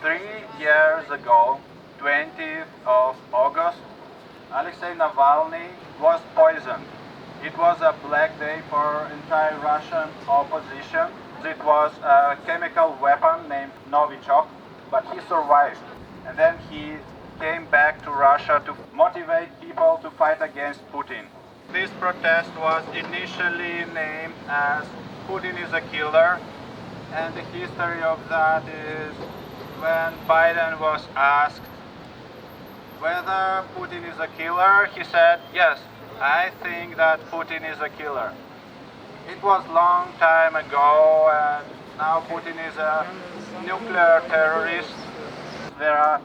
3 years ago, 20th of August, Alexey Navalny was poisoned. It was a black day for anti-Russian opposition. It was a chemical weapon named Novichok, but he survived. And then he came back to Russia to motivate people to fight against Putin. This protest was initially named as Putin is a killer, and the history of that is when Biden was asked whether Putin is a killer, he said, yes, I think that Putin is a killer. It was long time ago, and now Putin is a nuclear terrorist. There are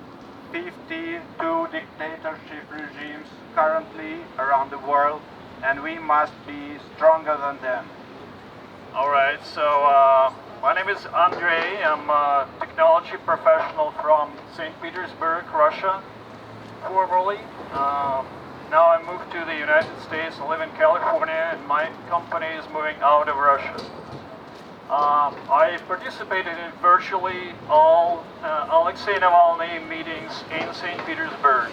52 dictatorship regimes currently around the world, and we must be stronger than them. All right, so my name is Andrei. I'm a technology professional from St. Petersburg, Russia, formerly. Now I moved to the United States. I live in California, and my company is moving out of Russia. I participated in virtually all Alexey Navalny meetings in St. Petersburg.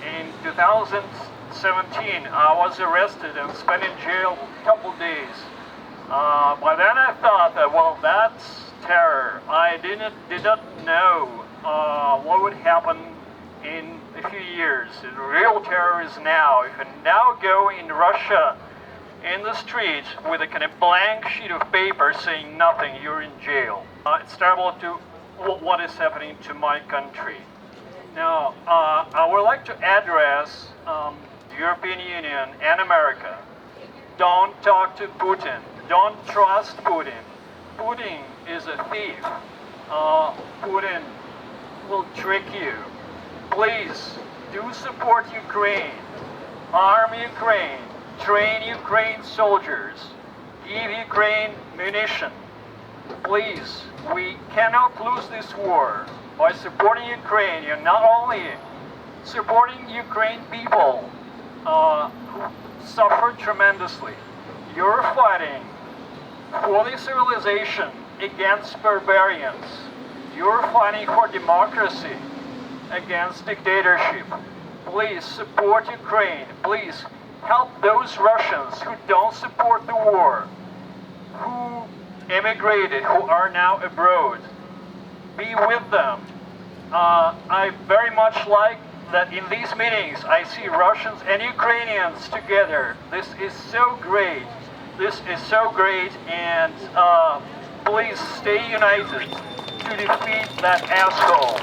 In 2017, I was arrested and spent in jail a couple days. By then I thought that, well, that's terror. I did not know what would happen in a few years. The real terror is now. If you now go in Russia in the streets with a kind of blank sheet of paper saying nothing, you're in jail. It's terrible to what is happening to my country. Now, I would like to address the European Union and America. Don't talk to Putin. Don't trust Putin. Putin is a thief. Putin will trick you. Please, do support Ukraine. Arm Ukraine. Train Ukraine soldiers. Give Ukraine munition. Please, we cannot lose this war. By supporting Ukraine, you're not only supporting Ukraine people who suffer tremendously, you're fighting for the civilization against barbarians. You're fighting for democracy against dictatorship. Please support Ukraine. Please help those Russians who don't support the war, who emigrated, who are now abroad. Be with them. I very much like that in these meetings I see Russians and Ukrainians together. This is so great. This is so great, and please stay united to defeat that asshole.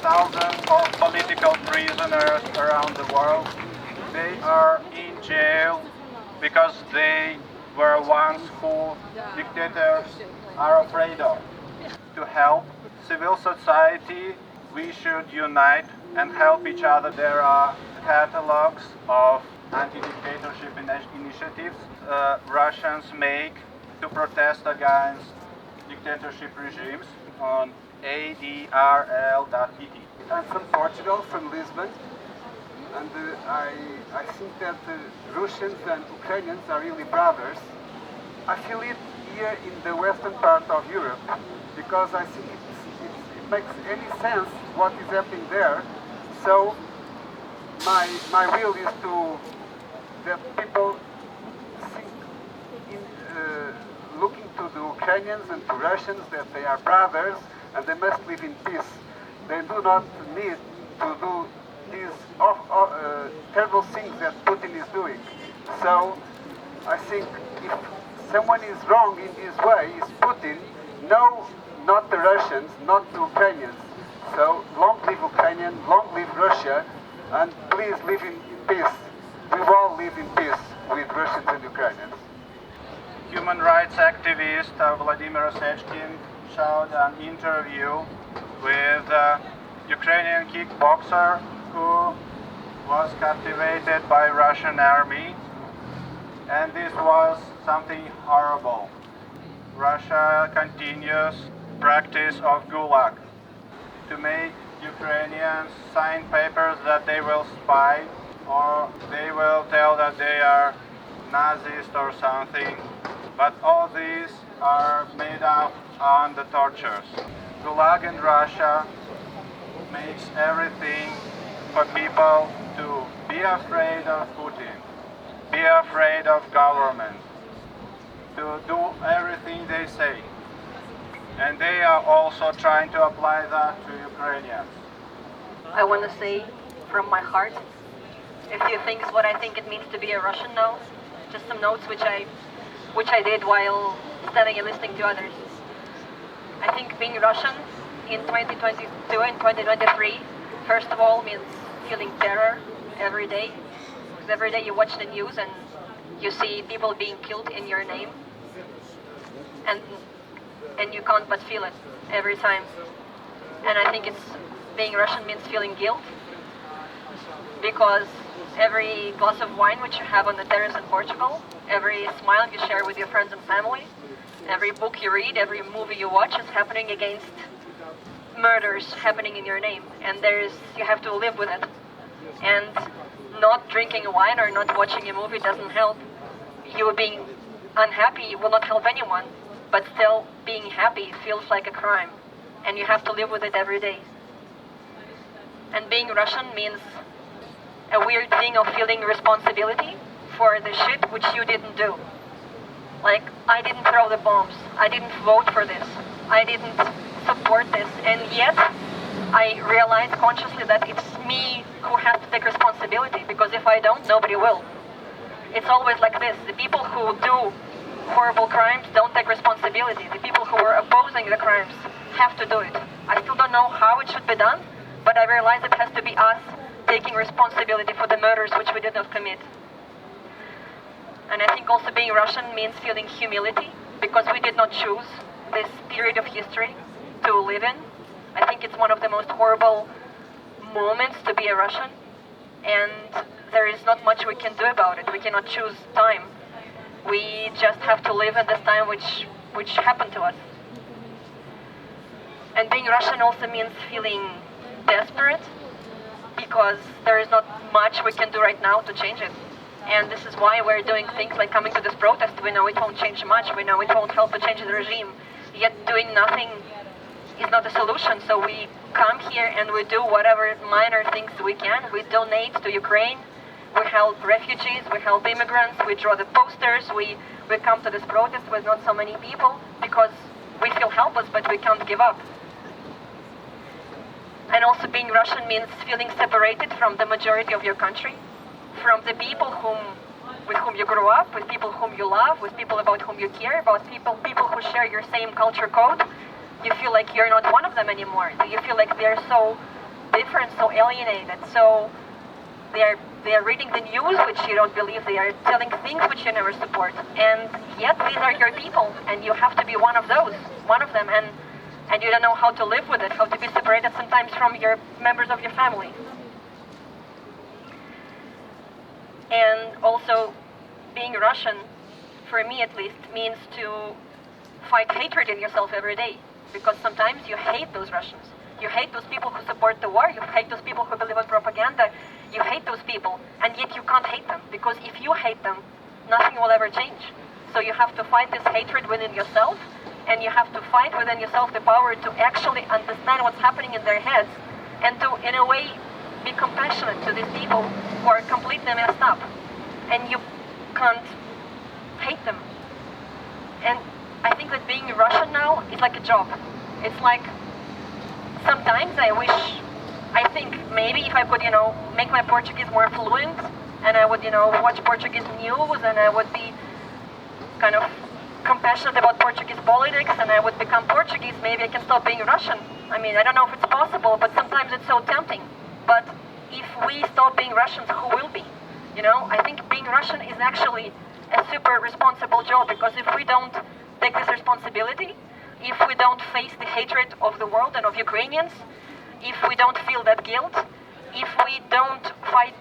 Thousands of political prisoners around the world, they are in jail because they were ones who dictators are afraid of. To help civil society, we should unite and help each other. There are catalogs of anti-dictatorship initiatives Russians make to protest against dictatorship regimes on adrl.it. I'm from Portugal, from Lisbon, and I think that Russians and Ukrainians are really brothers. I feel it here in the western part of Europe, because I think it makes any sense what is happening there. So my will is that people think looking to the Ukrainians and to Russians that they are brothers and they must live in peace. They do not need to do these terrible things that Putin is doing. So I think if someone is wrong in this way, it's Putin. No, not the Russians, not the Ukrainians. So long live Ukrainian, long live Russia, and please live in peace. We all live in peace with Russians and Ukrainians. Human rights activist Vladimir Osechkin showed an interview with a Ukrainian kickboxer who was captivated by Russian army, and this was something horrible. Russia continues practice of Gulag to make Ukrainians sign papers that they will spy, or they will tell that they are Nazis or something. But all these are made up on the tortures. Gulag in Russia makes everything for people to be afraid of Putin, be afraid of government, to do everything they say. And they are also trying to apply that to Ukrainians. I want to say from my heart a few things what I think it means to be a Russian now. Just some notes which I did while studying and listening to others. I think being Russian in 2022 and 2023, first of all, means feeling terror every day. Because every day you watch the news and you see people being killed in your name. And you can't but feel it every time. And I think being Russian means feeling guilt, because every glass of wine which you have on the terrace in Portugal, every smile you share with your friends and family, every book you read, every movie you watch is happening against murders happening in your name, and you have to live with it. And not drinking wine or not watching a movie doesn't help. You being unhappy will not help anyone, but still being happy feels like a crime, and you have to live with it every day. And being Russian means a weird thing of feeling responsibility for the shit which you didn't do. Like, I didn't throw the bombs, I didn't vote for this, I didn't support this, and yet I realize consciously that it's me who has to take responsibility, because if I don't, nobody will. It's always like this. The people who do horrible crimes don't take responsibility. The people who are opposing the crimes have to do it. I still don't know how it should be done, but I realize it has to be us taking responsibility for the murders which we did not commit. And I think also being Russian means feeling humility, because we did not choose this period of history to live in. I think it's one of the most horrible moments to be a Russian, and there is not much we can do about it. We cannot choose time. We just have to live in this time which happened to us. And being Russian also means feeling desperate, because there is not much we can do right now to change it. And this is why we're doing things like coming to this protest. We know it won't change much. We know it won't help to change the regime. Yet doing nothing is not a solution. So we come here and we do whatever minor things we can. We donate to Ukraine. We help refugees. We help immigrants. We draw the posters. We come to this protest with not so many people because we feel helpless, but we can't give up. And also being Russian means feeling separated from the majority of your country, from the people with whom you grew up, with people whom you love, with people about whom you care, about people who share your same culture code. You feel like you're not one of them anymore. You feel like they're so different, so alienated, so they're reading the news which you don't believe, they are telling things which you never support. And yet these are your people, and you have to be one of them, and you don't know how to live with it, how to be separated sometimes from your members of your family. And also, being Russian, for me at least, means to fight hatred in yourself every day. Because sometimes you hate those Russians. You hate those people who support the war. You hate those people who believe in propaganda. You hate those people. And yet you can't hate them. Because if you hate them, nothing will ever change. So you have to fight this hatred within yourself. And you have to fight within yourself the power to actually understand what's happening in their heads. And to, in a way, be compassionate to these people who are completely messed up, and you can't hate them. And I think that being Russian now is like a job. It's like sometimes I think maybe if I could, make my Portuguese more fluent, and I would, watch Portuguese news, and I would be kind of compassionate about Portuguese politics, and I would become Portuguese, maybe I can stop being Russian. I mean, I don't know if it's possible, but sometimes it's so tempting. But if we stop being Russians, who will be? I think being Russian is actually a super responsible job, because if we don't take this responsibility, if we don't face the hatred of the world and of Ukrainians, if we don't feel that guilt, if we don't find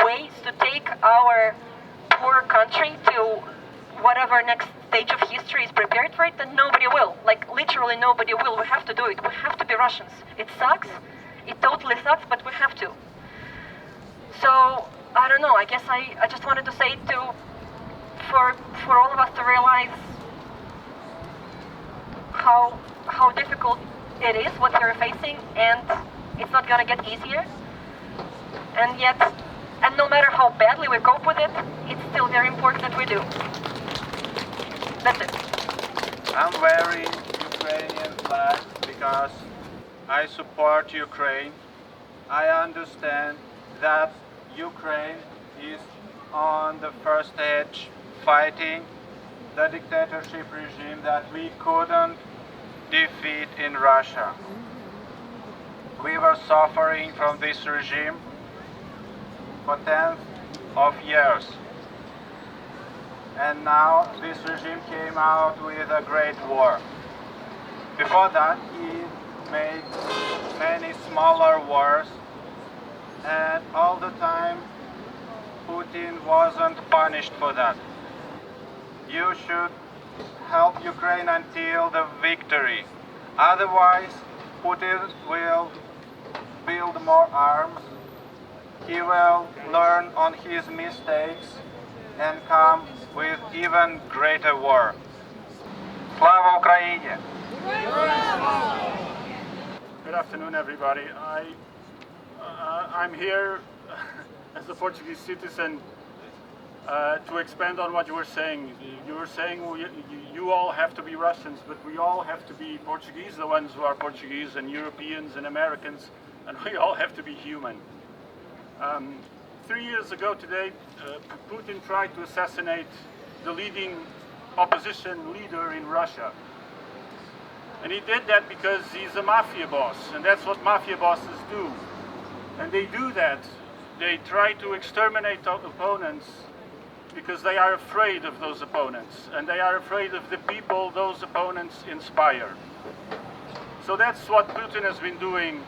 ways to take our poor country to whatever next stage of history is prepared for it, then nobody will. Like, literally nobody will. We have to do it. We have to be Russians. It sucks. It totally sucks, but we have to. So, I don't know, I guess I just wanted to say for all of us to realize how difficult it is what you're facing, and It's not gonna get easier. And yet, and no matter how badly we cope with it, it's still very important that we do. That's it. I'm wearing Ukrainian flag because I support Ukraine. I understand that Ukraine is on the first edge fighting the dictatorship regime that we couldn't defeat in Russia. We were suffering from this regime for tens of years. And now this regime came out with a great war. Before that, he made many smaller wars, and all the time Putin wasn't punished for that. You should help Ukraine until the victory. Otherwise, Putin will build more arms, he will learn on his mistakes and come with even greater war. Slava Ukraini! Good afternoon, everybody. I'm here as a Portuguese citizen to expand on what you were saying. You were saying you all have to be Russians, but we all have to be Portuguese, the ones who are Portuguese, and Europeans and Americans, and we all have to be human. 3 years ago today, Putin tried to assassinate the leading opposition leader in Russia. And he did that because he's a mafia boss, and that's what mafia bosses do. And they do that. They try to exterminate opponents because they are afraid of those opponents, and they are afraid of the people those opponents inspire. So that's what Putin has been doing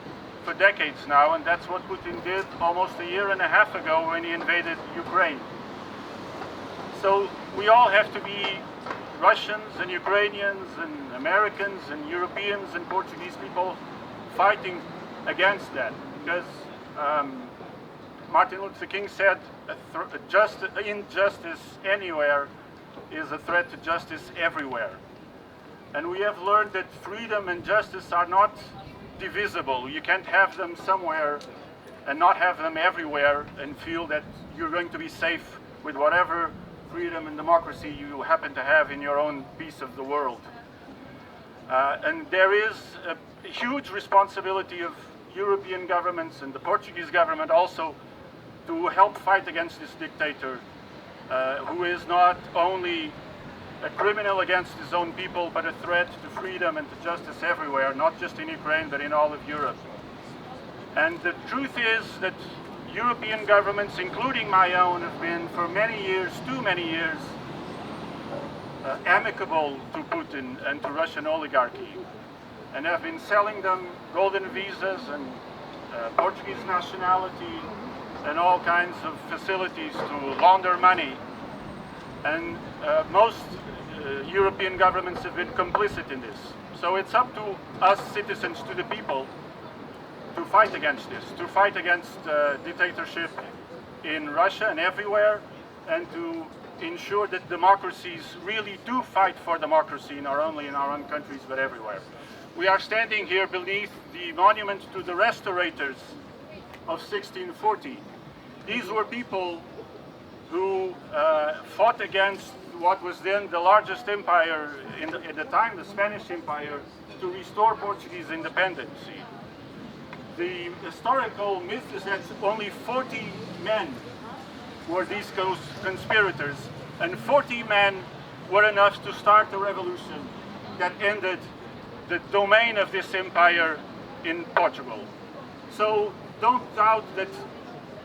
for decades now, and that's what Putin did almost a year and a half ago when he invaded Ukraine. So we all have to be Russians and Ukrainians and Americans and Europeans and Portuguese people fighting against that, because Martin Luther King said injustice anywhere is a threat to justice everywhere. And we have learned that freedom and justice are not divisible. You can't have them somewhere and not have them everywhere and feel that you're going to be safe with whatever freedom and democracy you happen to have in your own piece of the world. And there is a huge responsibility of European governments and the Portuguese government also to help fight against this dictator who is not only a criminal against his own people, but a threat to freedom and to justice everywhere, not just in Ukraine, but in all of Europe. And the truth is that European governments, including my own, have been for many years, too many years, amicable to Putin and to Russian oligarchy, and have been selling them golden visas and Portuguese nationality and all kinds of facilities to launder money. And most European governments have been complicit in this. So it's up to us citizens, to the people, to fight against this, to fight against dictatorship in Russia and everywhere, and to ensure that democracies really do fight for democracy, not only in our own countries, but everywhere. We are standing here beneath the monument to the restaurators of 1640. These were people who fought against what was then the largest empire at the time, the Spanish Empire, to restore Portuguese independence. The historical myth is that only 40 men were these conspirators, and 40 men were enough to start a revolution that ended the domain of this empire in Portugal. So don't doubt that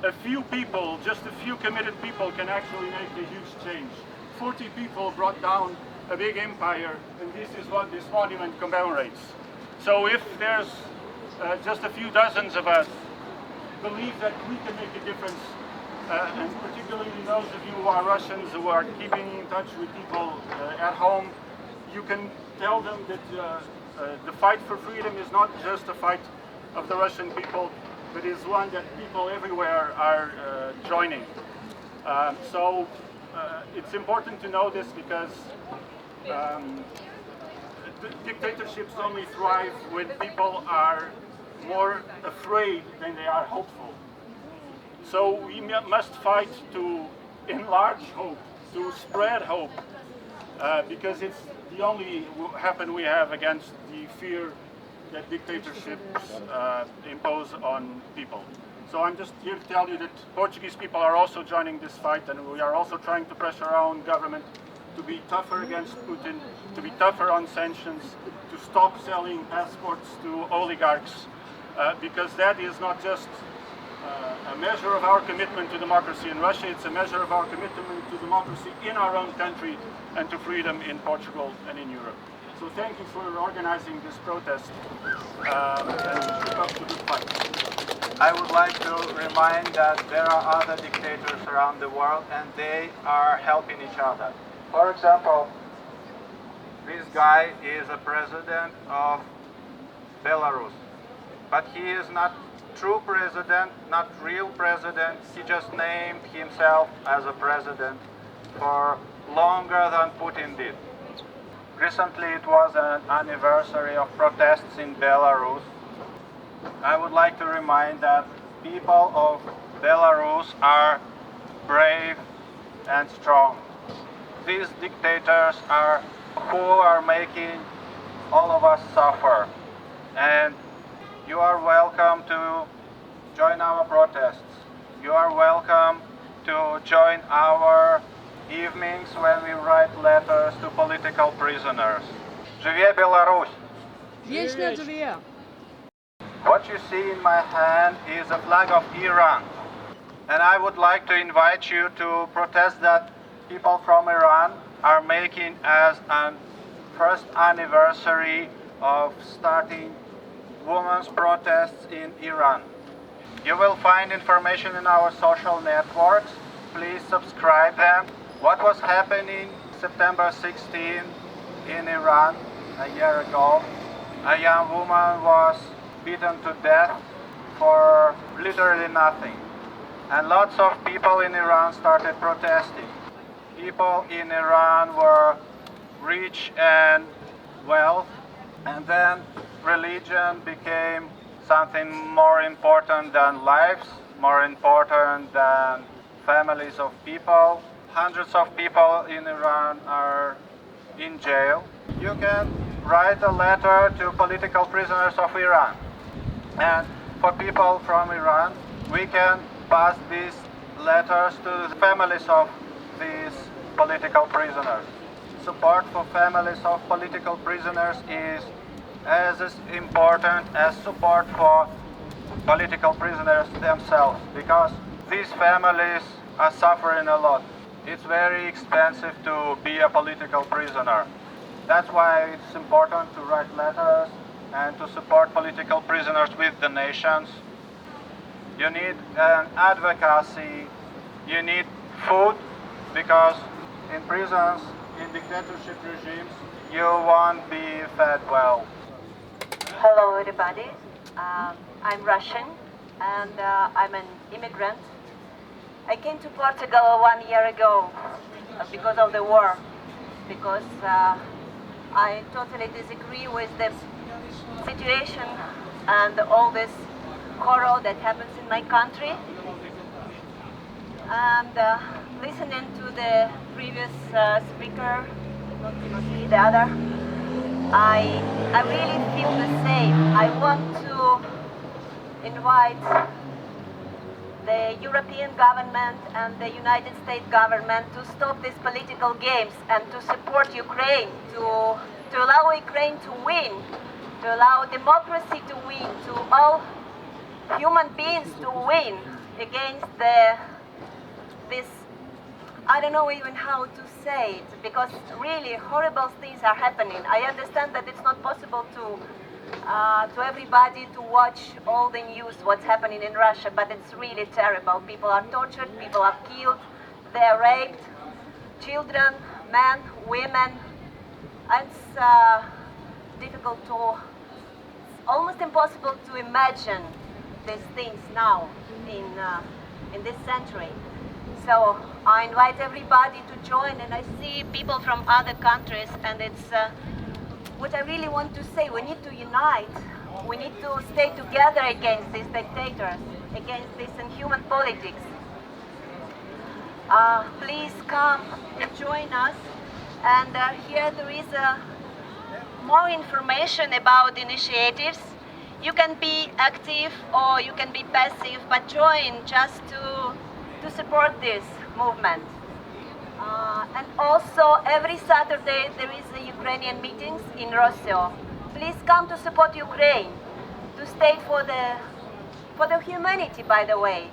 a few people, just a few committed people, can actually make a huge change. 40 people brought down a big empire, and this is what this monument commemorates. So if there's just a few dozens of us believe that we can make a difference, and particularly those of you who are Russians who are keeping in touch with people at home, you can tell them that the fight for freedom is not just a fight of the Russian people, but is one that people everywhere are joining. So it's important to know this, because dictatorships only thrive when people are more afraid than they are hopeful. So we must fight to enlarge hope, to spread hope, because it's the only weapon we have against the fear that dictatorships impose on people. So I'm just here to tell you that Portuguese people are also joining this fight, and we are also trying to pressure our own government to be tougher against Putin, to be tougher on sanctions, to stop selling passports to oligarchs, because that is not just a measure of our commitment to democracy in Russia, it's a measure of our commitment to democracy in our own country and to freedom in Portugal and in Europe. So thank you for organizing this protest and keep up the good fight. I would like to remind that there are other dictators around the world and they are helping each other. For example, this guy is a president of Belarus, but he is not true president, not real president. He just named himself as a president for longer than Putin did. Recently it was an anniversary of protests in Belarus. I would like to remind that people of Belarus are brave and strong. These dictators are who are making all of us suffer. And you are welcome to join our protests. You are welcome to join our evenings when we write letters to political prisoners. Живе Беларусь! Вечно живе! What you see in my hand is a flag of Iran. And I would like to invite you to protest that people from Iran are making as an first anniversary of starting women's protests in Iran. You will find information in our social networks. Please subscribe them. What was happening September 16 in Iran a year ago? A young woman was beaten to death for literally nothing. And lots of people in Iran started protesting. People in Iran were rich and wealth, and then religion became something more important than lives, more important than families of people. Hundreds of people in Iran are in jail. You can write a letter to political prisoners of Iran. And for people from Iran, we can pass these letters to the families of these political prisoners. Support for families of political prisoners is as important as support for political prisoners themselves, because these families are suffering a lot. It's very expensive to be a political prisoner. That's why it's important to write letters and to support political prisoners with donations. You need an advocacy, you need food, because in prisons, in dictatorship regimes, you won't be fed well. Hello, everybody. I'm Russian, and I'm an immigrant. I came to Portugal 1 year ago because of the war, because I totally disagree with the situation and all this horror that happens in my country. And listening to the previous speaker, not Timothy, the other, I really feel the same. I want to invite the European government and the United States government to stop these political games and to support Ukraine, to allow Ukraine to win, to allow democracy to win, to all human beings to win against this, I don't know even how to say it, because really horrible things are happening. I understand that it's not possible to everybody to watch all the news, what's happening in Russia, but it's really terrible. People are tortured, people are killed, they are raped, children, men, women. It's difficult to, it's almost impossible to imagine these things now in this century. So I invite everybody to join, and I see people from other countries, and it's what I really want to say. We need to unite We need to stay together against these dictators, against this inhuman politics. Please come and join us. And here there is more information about initiatives. You can be active or you can be passive, but join just to support this movement. And also every Saturday there is a Ukrainian meetings in Rossio. Please come to support Ukraine, to stay for the humanity, by the way.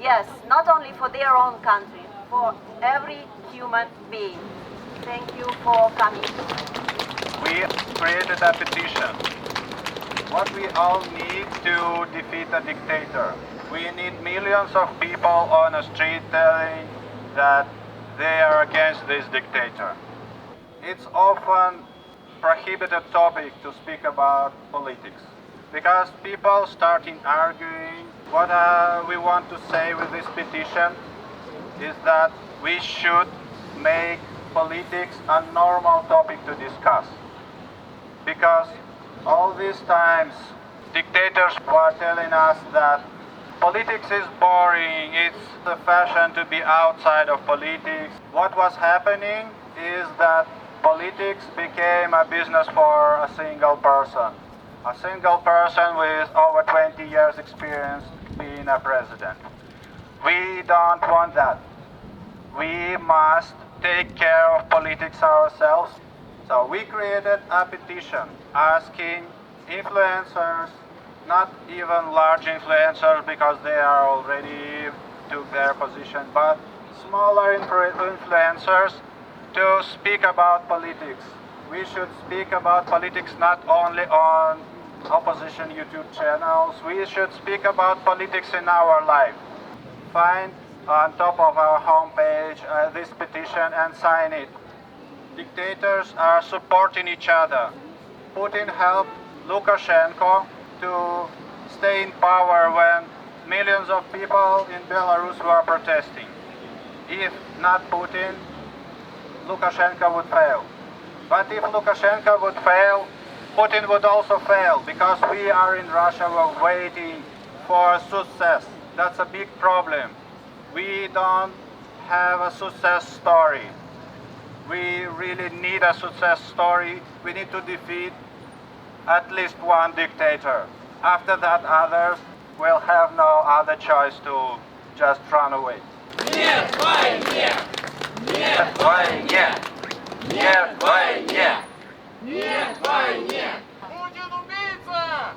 Yes, not only for their own country, for every human being. Thank you for coming. We created a petition. What we all need to defeat a dictator. We need millions of people on the street telling that they are against this dictator. It's often prohibited topic to speak about politics because people starting arguing. What we want to say with this petition is that we should make politics a normal topic to discuss, because all these times dictators were telling us that politics is boring, it's the fashion to be outside of politics. What was happening is that politics became a business for a single person with over 20 years experience being a president. We don't want that. We must take care of politics ourselves. So we created a petition asking influencers, not even large influencers because they are already took their position, but smaller influencers to speak about politics. We should speak about politics not only on opposition YouTube channels, we should speak about politics in our life. Find on top of our homepage this petition and sign it. Dictators are supporting each other. Putin helped Lukashenko to stay in power when millions of people in Belarus were protesting. If not Putin, Lukashenko would fail. But if Lukashenko would fail, Putin would also fail, because we are in Russia, we're waiting for success. That's a big problem. We don't have a success story. We really need a success story. We need to defeat at least one dictator. After that, others will have no other choice to just run away. Нет войне! Нет войне! Нет войне! Нет войне!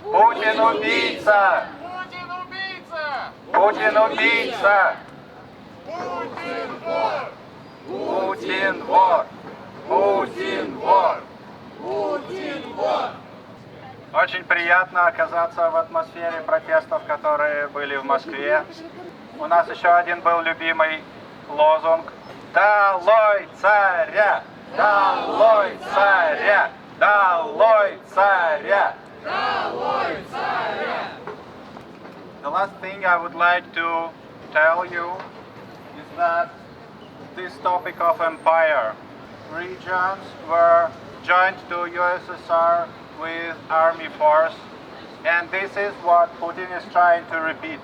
Путин убийца! Путин убийца! Путин убийца! Путин вор! Путин вор! Путин вор! Путин вор! Очень приятно оказаться в атмосфере протестов, которые были в Москве. У нас еще один был любимый лозунг: «Долой царя! Долой царя! Долой царя!» Долой царя! The last thing I would like to tell you is that this topic of empire, regions were joined to USSR with army force, and this is what Putin is trying to repeat.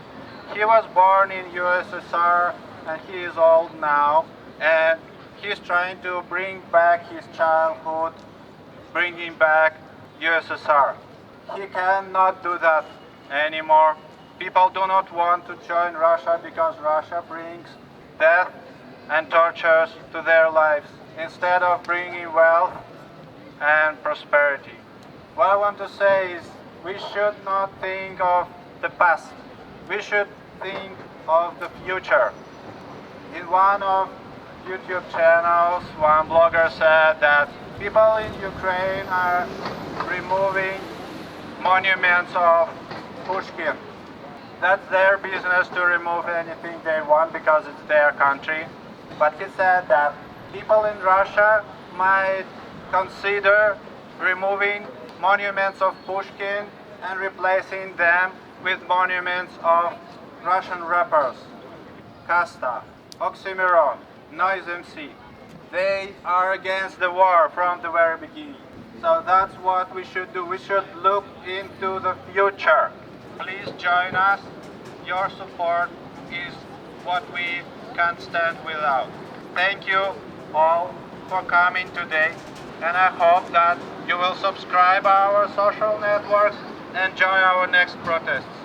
He was born in USSR and he is old now, and he's trying to bring back his childhood, bringing back USSR. He cannot do that anymore. People do not want to join Russia because Russia brings death and tortures to their lives instead of bringing wealth and prosperity. What I want to say is we should not think of the past. We should think of the future. In one of YouTube channels, one blogger said that people in Ukraine are removing monuments of Pushkin. That's their business to remove anything they want because it's their country. But he said that people in Russia might consider removing monuments of Pushkin and replacing them with monuments of Russian rappers. Kasta, Oxymoron, Noise MC. They are against the war from the very beginning. So So that's what we should do. We should look into the future. Please join us. Your support is what we can't stand without. Thank you all for coming today, and I hope that you will subscribe our social networks and join our next protests.